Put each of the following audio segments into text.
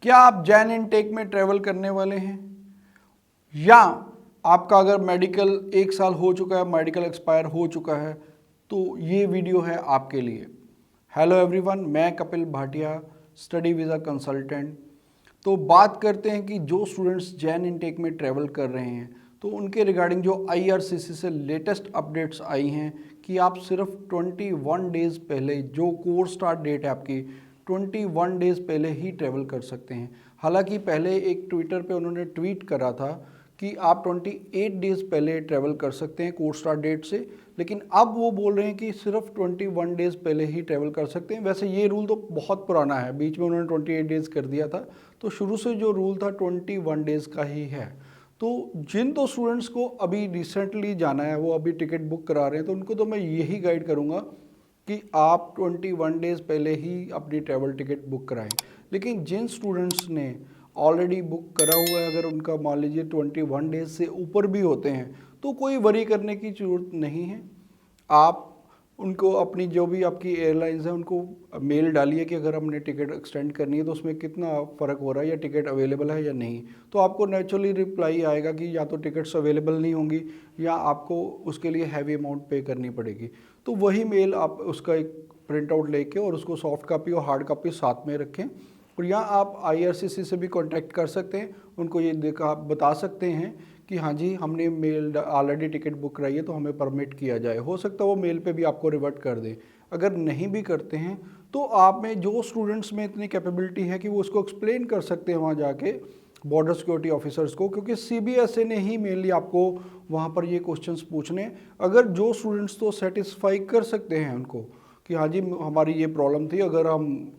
क्या आप जैन इनटेक में ट्रैवल करने वाले हैं, या आपका अगर मेडिकल 1 साल हो चुका है, मेडिकल एक्सपायर हो चुका है, तो ये वीडियो है आपके लिए। हेलो एवरीवन, मैं Kapil Bhatia, study visa consultant. तो बात करते हैं कि जो स्टूडेंट्स जैन इनटेक में ट्रैवल कर रहे हैं तो उनके रिगार्डिंग जो IRCC से लेटेस्ट अपडेट्स आई हैं कि आप सिर्फ 21 डेज़ पहले, जो कोर्स स्टार्ट डेट है आपकी, 21 डेज़ पहले ही ट्रैवल कर सकते हैं। हालांकि पहले एक ट्विटर पे उन्होंने ट्वीट करा था कि आप 28 डेज़ पहले ट्रैवल कर सकते हैं कोर्स स्टार्ट डेट से, लेकिन अब वो बोल रहे हैं कि सिर्फ 21 डेज़ पहले ही ट्रैवल कर सकते हैं। वैसे ये रूल तो बहुत पुराना है, बीच में उन्होंने 28 डेज़ कर दिया था, तो शुरू से जो रूल था 21 डेज़ का ही है। तो जिन दो स्टूडेंट्स को अभी रिसेंटली जाना है, वो अभी टिकट बुक करा रहे हैं, तो उनको तो मैं यही गाइड करूँगा कि आप 21 डेज़ पहले ही अपनी ट्रैवल टिकट बुक कराएं। लेकिन जिन स्टूडेंट्स ने ऑलरेडी बुक करा हुआ है, अगर उनका मान लीजिए 21 डेज़ से ऊपर भी होते हैं, तो कोई वरी करने की ज़रूरत नहीं है। आप उनको अपनी जो भी आपकी एयरलाइंस है उनको मेल डालिए कि अगर हमने टिकट एक्सटेंड करनी है तो उसमें कितना फ़र्क हो रहा है, या टिकट अवेलेबल है या नहीं। तो आपको नेचुरली रिप्लाई आएगा कि या तो टिकट्स अवेलेबल नहीं होंगी या आपको उसके लिए हैवी अमाउंट पे करनी पड़ेगी। तो वही मेल आप उसका एक प्रिंट आउट लेके और उसको सॉफ्ट कॉपी और हार्ड कॉपी साथ में रखें। और यहाँ आप IRCC से भी कांटेक्ट कर सकते हैं, उनको ये बता सकते हैं कि हाँ जी, हमने मेल ऑलरेडी टिकट बुक कराई है तो हमें परमिट किया जाए। हो सकता है वो मेल पे भी आपको रिवर्ट कर दें। अगर नहीं भी करते हैं तो आप में जो स्टूडेंट्स में इतनी कैपेबिलिटी है कि वो उसको एक्सप्लेन कर सकते हैं वहाँ जाके बॉर्डर सिक्योरिटी ऑफिसर्स को, क्योंकि CBSA ने ही मेनली आपको वहाँ पर ये क्वेश्चंस पूछने। अगर जो स्टूडेंट्स तो सेटिस्फाई कर सकते हैं उनको कि हाँ जी हमारी ये प्रॉब्लम थी, अगर हम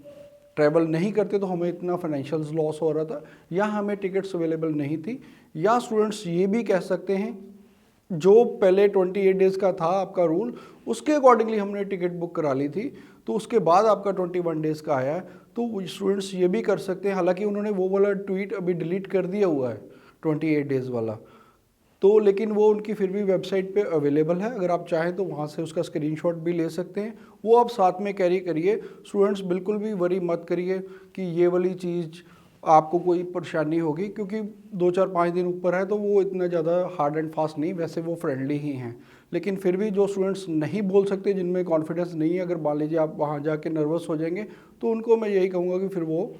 ट्रैवल नहीं करते तो हमें इतना फाइनेंशियल लॉस हो रहा था, या हमें टिकट्स अवेलेबल नहीं थी, या स्टूडेंट्स ये भी कह सकते हैं जो पहले 28 डेज़ का था आपका रूल, उसके अकॉर्डिंगली हमने टिकट बुक करा ली थी, तो उसके बाद आपका 21 डेज़ का आया है, तो स्टूडेंट्स ये भी कर सकते हैं। हालांकि उन्होंने वो वाला ट्वीट अभी डिलीट कर दिया हुआ है 28 डेज़ वाला, तो लेकिन वो उनकी फिर भी वेबसाइट पे अवेलेबल है। अगर आप चाहें तो वहाँ से उसका स्क्रीनशॉट भी ले सकते हैं, वो आप साथ में कैरी करिए। स्टूडेंट्स बिल्कुल भी वरी मत करिए कि ये वाली चीज़ आपको कोई परेशानी होगी, क्योंकि 2-4-5 दिन ऊपर है तो वो इतना ज़्यादा हार्ड एंड फास्ट नहीं, वैसे वो फ्रेंडली ही हैं। लेकिन फिर भी जो स्टूडेंट्स नहीं बोल सकते, जिनमें कॉन्फिडेंस नहीं है, अगर मान लीजिए आप वहाँ जाके नर्वस हो जाएंगे, तो उनको मैं यही कहूँगा कि फिर वो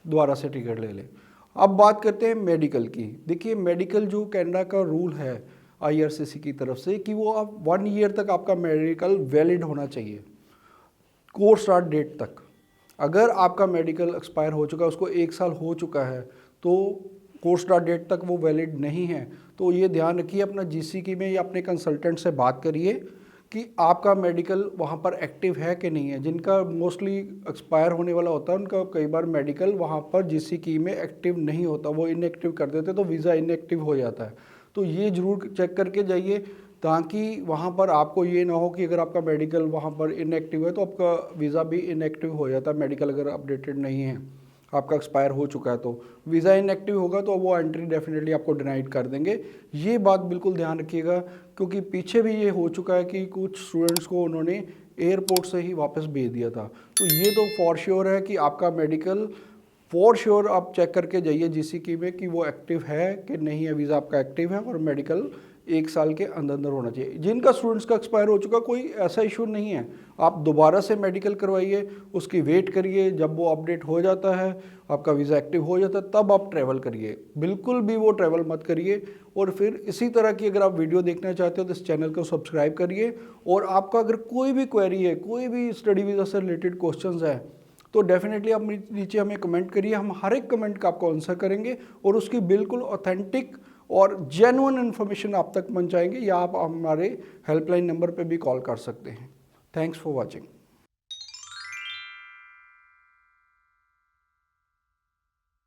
दोबारा से टिकट ले लें। अब बात करते हैं मेडिकल की। देखिए, मेडिकल जो कनाडा का रूल है IRCC की तरफ से कि वो आप 1 ईयर तक आपका मेडिकल वैलिड होना चाहिए, कोर्स स्टार्ट डेट तक। अगर आपका मेडिकल एक्सपायर हो चुका है, उसको 1 साल हो चुका है, तो कोर्स स्टार्ट डेट तक वो वैलिड नहीं है। तो ये ध्यान रखिए, अपना GCK में या अपने कंसल्टेंट से बात करिए कि आपका मेडिकल वहाँ पर एक्टिव है कि नहीं है। जिनका मोस्टली एक्सपायर होने वाला होता है, उनका कई बार मेडिकल वहाँ पर GCK में एक्टिव नहीं होता, वो इनएक्टिव कर देते, तो वीज़ा इनएक्टिव हो जाता है। तो ये ज़रूर चेक करके जाइए, ताकि वहाँ पर आपको ये ना हो कि अगर आपका मेडिकल वहाँ पर इनएक्टिव है तो आपका वीज़ा भी इनएक्टिव हो जाता है। मेडिकल अगर अपडेटेड नहीं है, आपका एक्सपायर हो चुका है, तो वीज़ा इनएक्टिव होगा तो वो एंट्री डेफिनेटली आपको डिनाइड कर देंगे। ये बात बिल्कुल ध्यान रखिएगा, क्योंकि पीछे भी ये हो चुका है कि कुछ स्टूडेंट्स को उन्होंने एयरपोर्ट से ही वापस भेज दिया था। तो ये तो फॉर श्योर है कि आपका मेडिकल फॉर श्योर आप चेक करके जाइए GCK में कि वो एक्टिव है कि नहीं है, वीज़ा आपका एक्टिव है, और मेडिकल 1 साल के अंदर अंदर होना चाहिए। जिनका स्टूडेंट्स का एक्सपायर हो चुका, कोई ऐसा इशू नहीं है, आप दोबारा से मेडिकल करवाइए, उसकी वेट करिए, जब वो अपडेट हो जाता है, आपका वीज़ा एक्टिव हो जाता है, तब आप ट्रैवल करिए। बिल्कुल भी वो ट्रैवल मत करिए। और फिर इसी तरह की अगर आप वीडियो देखना चाहते हो तो इस चैनल को सब्सक्राइब करिए। और आपका अगर कोई भी क्वेरी है, कोई भी स्टडी वीज़ा से रिलेटेड क्वेश्चंस है, तो डेफिनेटली आप नीचे हमें कमेंट करिए, हम हर एक कमेंट का आपको आंसर करेंगे और उसकी बिल्कुल ऑथेंटिक और जेन्युइन इन्फॉर्मेशन आप तक पहुंचाएंगे, या आप हमारे हेल्पलाइन नंबर पे भी कॉल कर सकते हैं। Thanks for watching.